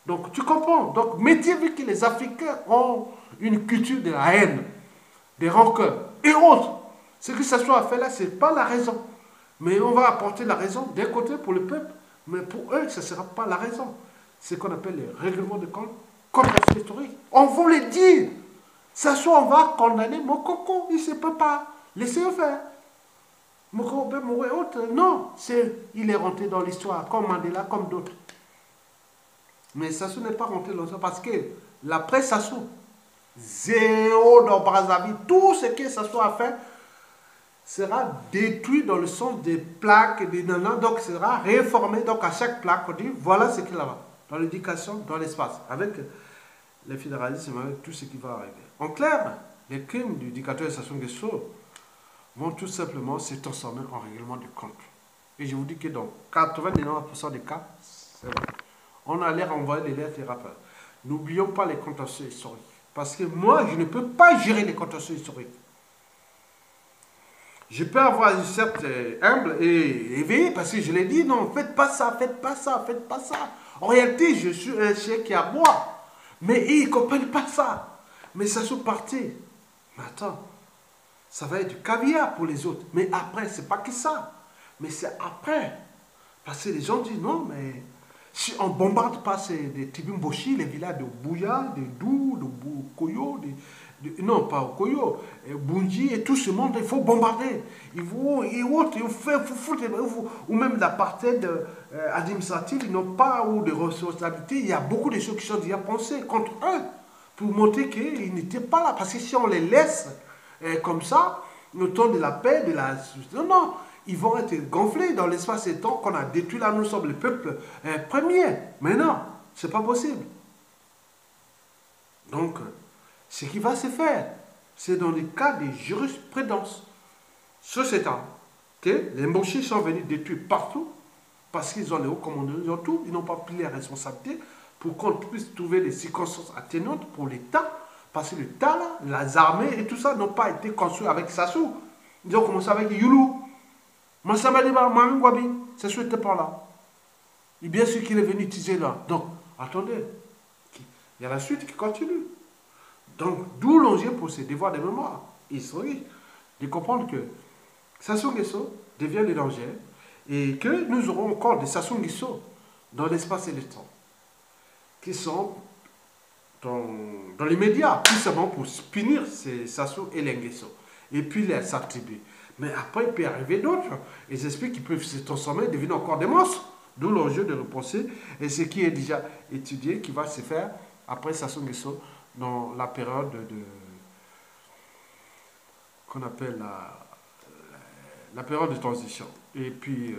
Donc, tu comprends. Donc, mettez vu que les Africains ont une culture de la haine, des rancœurs et autres. Ce que ça soit à faire là, ce n'est pas la raison. Mais on va apporter la raison d'un côté pour le peuple, mais pour eux, ce ne sera pas la raison. C'est ce qu'on appelle les règlements de compte, compréhension historique. On va le dire. Ça soit on va condamner Mokoko, il ne peut pas. Laissez-le faire. Mokoko peut mourir autre. Non, il est rentré dans l'histoire, comme Mandela, comme d'autres. Mais Sassou n'est pas rentré dans l'histoire parce que l'après Sassou, zéro dans Brazzaville, tout ce que Sassou a fait sera détruit dans le sens des plaques, des nanas, donc sera réformé. Donc à chaque plaque, on dit voilà ce qu'il y a là-bas, dans l'éducation, dans l'espace, avec le fédéralisme, avec tout ce qui va arriver. En clair, les crimes du dictateur Sassou Nguesso vont tout simplement se transformer en règlement de compte. Et je vous dis que dans 99% des cas, c'est vrai. On allait renvoyer les lettres et rappels. N'oublions pas les contentieux historiques. Parce que moi, je ne peux pas gérer les contentieux historiques. Je peux avoir une certaine humble et éveillé parce que je l'ai dit, non, faites pas ça, faites pas ça, faites pas ça. En réalité, je suis un chien qui aboie. Mais ils ne comprennent pas ça. Mais ça sous parti. Mais attends, ça va être du caviar pour les autres. Mais après, c'est pas que ça. Mais c'est après. Parce que les gens disent non, mais si on ne bombarde pas des Tibimboshi, les villages de Bouya, de Dou, de Koyo, non pas Koyo, Bunji et tout ce monde, il faut bombarder. Il faut foutre, ou même l'apartheid administratif, ils n'ont pas ou de responsabilité. Il y a beaucoup de choses qui sont déjà pensées contre eux pour montrer qu'ils n'étaient pas là. Parce que si on les laisse comme ça, le temps de la paix, de la... Non, ils vont être gonflés dans l'espace et temps qu'on a détruit là, nous sommes le peuple premier. Mais non, c'est pas possible. Donc, ce qui va se faire, c'est dans les cas de jurisprudence sociétale que les Mboshi sont venus détruire partout parce qu'ils ont les hauts commandants, ils ont tout, ils n'ont pas pris les responsabilités pour qu'on puisse trouver des circonstances atténuantes pour l'État. Parce que l'État, les armées et tout ça n'ont pas été construits avec Sassou. Ils ont commencé avec Youlou. Massamaliba, Mamingwabi, Sassou n'était pas là. Et bien sûr qu'il est venu utiliser là. Donc, attendez, il y a la suite qui continue. Donc, d'où l'enjeu pour ces devoirs de mémoire historique, de comprendre que Sassou Nguesso devient le danger et que nous aurons encore des Sassou Nguesso dans l'espace et le temps qui sont dans les médias, tout simplement pour punir ces Sassou et les Nguesso et puis les s'attribuer. Mais après, il peut arriver d'autres. Ils expliquent qu'ils peuvent se transformer, devenir encore des monstres. D'où l'enjeu de repenser et ce qui est déjà étudié, qui va se faire après Sassou Nguesso dans la période qu'on appelle la période de transition. Et puis,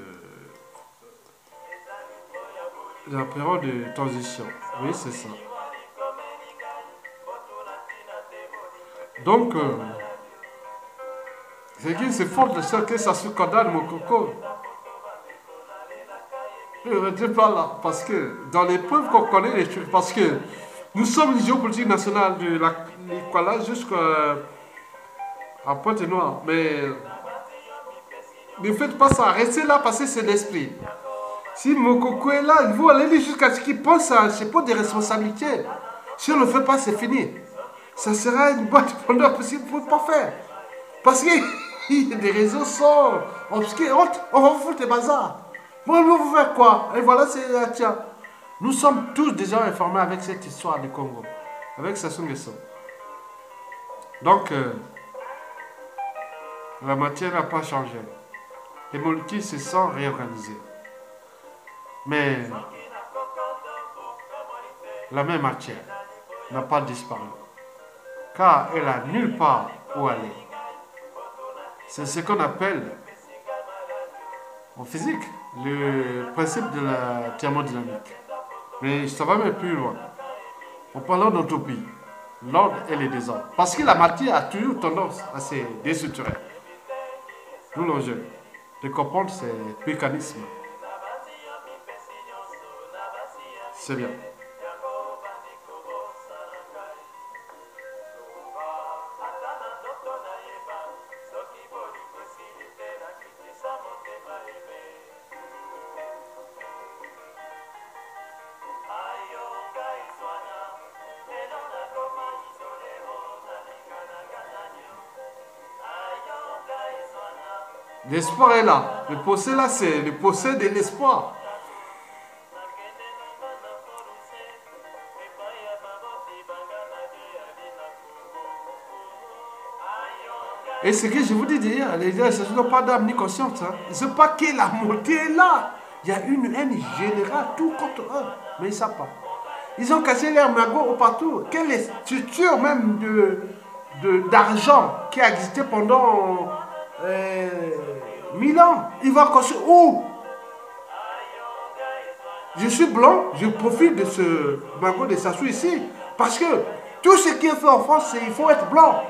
la période de transition. Oui, c'est ça. Donc, c'est fort de ce que ça se condamne, mon coco. Je ne dis pas là, parce que dans les preuves qu'on connaît, les trucs, parce que nous sommes les géopolitique nationale de l'Ikwala jusqu'à Pointe-Noire. Mais ne faites pas ça, restez là parce que c'est l'esprit. Si Mokoko est là, il faut aller jusqu'à ce qu'il pense à ses points de responsabilité. Si on ne le fait pas, c'est fini. Ça sera une boîte pendant possible, il ne faut pas faire. Parce que des réseaux sont obscurs. On va vous foutre des bazars. Moi, on va vous faire quoi? Et voilà, c'est tiens. Nous sommes tous déjà informés avec cette histoire du Congo. Avec Sassou Nguesso. Donc, la matière n'a pas changé. Les molécules se sont réorganisées. Mais la même matière n'a pas disparu. Car elle n'a nulle part où aller. C'est ce qu'on appelle en physique le principe de la thermodynamique. Mais ça va même plus loin. En parlant d'entropie, l'ordre et les désordres. Parce que la matière a toujours tendance à se déstructurer. Nous l'enjeu de comprendre ces mécanismes. C'est bien. L'espoir est là. Le procès là, c'est le procès de l'espoir. Et ce que je vous dis d'ailleurs, les gens ne sont pas d'âme ni conscience. Hein. Ce n'est pas que la montée est là. Il y a une haine générale tout contre eux. Mais ils ne savent pas. Ils ont cassé leur magot au partout. Quelle structure même d'argent qui a existé pendant 1000 ans. Il va construire où? Je suis blanc, je profite de ce magot de Sassou ici. Parce que tout ce qui est fait en France, il faut être blanc.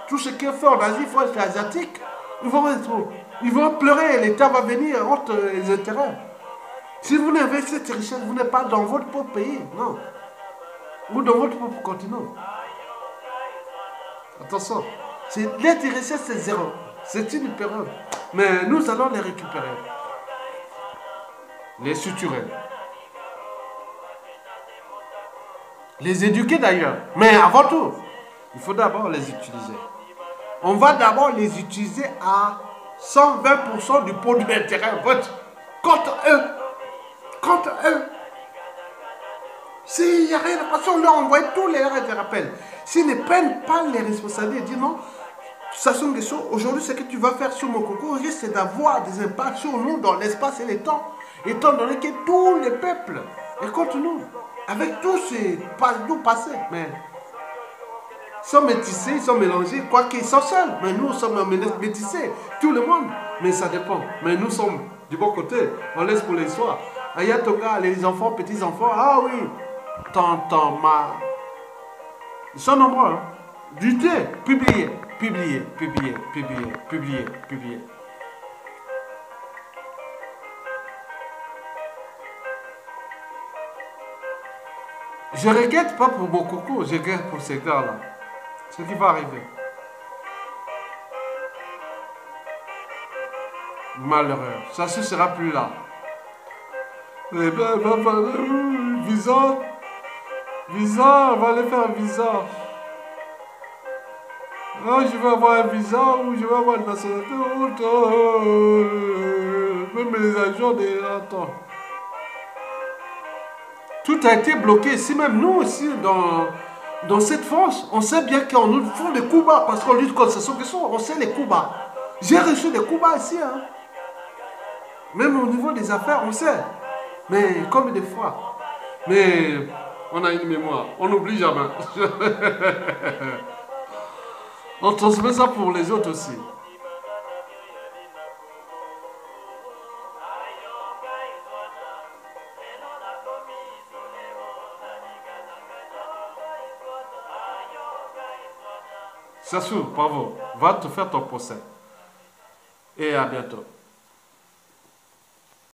Tout ce qui est fait en Asie, il faut être asiatique. Ils vont pleurer, l'État va venir entre les intérêts. Si vous n'avez cette richesse, vous n'êtes pas dans votre propre pays, non. Ou dans votre propre continent. Attention, l'être richesse, c'est zéro. C'est une période. Mais nous allons les récupérer. Les suturer. Les éduquer d'ailleurs. Mais avant tout, il faut d'abord les utiliser. On va d'abord les utiliser à 120% du produit intérieur brut. Contre eux. Contre eux. S'il n'y a rien à passer, on leur envoie tous les rappels. S'ils ne prennent pas les responsabilités et disent non, Sassou Nguesso, aujourd'hui, ce que tu vas faire sur mon concours risque d'avoir des impacts sur nous dans l'espace et le temps. Étant donné que tous les peuples est contre nous. Avec tous ces passés. Mais ils sont métissés, ils sont mélangés, quoiqu'ils sont seuls. Mais nous sommes métissés, tout le monde. Mais ça dépend. Mais nous sommes du bon côté. On laisse pour l'histoire. Ayatoga, les enfants, petits-enfants, ah oui, tonton, ils sont nombreux. Hein. Lutter, publier. Je ne regrette pas pour mon coucou, je regrette pour ces gars-là. Ce qui va arriver. Malheureux. Ça ne sera plus là. Eh ben, visa, on va aller faire un visa. Ah, je vais avoir un visa ou je vais avoir une nationalité. Même les agents des... Attends. Tout a été bloqué. Ici même, nous aussi, dans cette France, on sait bien qu'on nous fait des coups bas parce qu'on lutte contre ce sont on sait les coups bas. J'ai reçu des coups bas ici. Hein. Même au niveau des affaires, on sait. Mais comme des fois. Mais on a une mémoire. On n'oublie jamais. On transmet ça pour les autres aussi. Sassou, bravo. Va te faire ton procès. Et à bientôt.